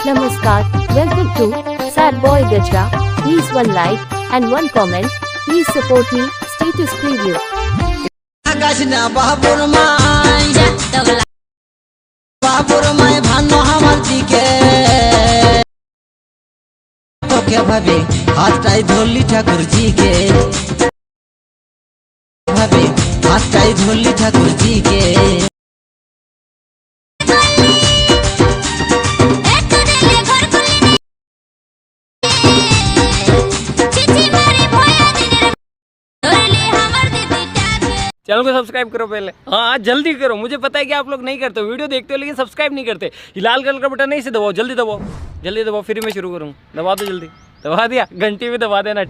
Namaskar, welcome to SadBoyGajra. Please one like and one comment. Please support me. Status preview. भाभी हाथटाई धोली ठाकुर जी के भाभी हाथटाई धोली ठाकुर जी के चैनल को सब्सक्राइब करो पहले। हाँ जल्दी करो, मुझे पता है कि आप लोग नहीं करते हो, वीडियो देखते हो लेकिन सब्सक्राइब नहीं करते। ये लाल कलर का बटन नहीं से दबाओ, जल्दी दबाओ, जल्दी दबाओ, फिर मैं शुरू करूँ। दबा दो जल्दी, दबा दिया, घंटी भी दबा देना।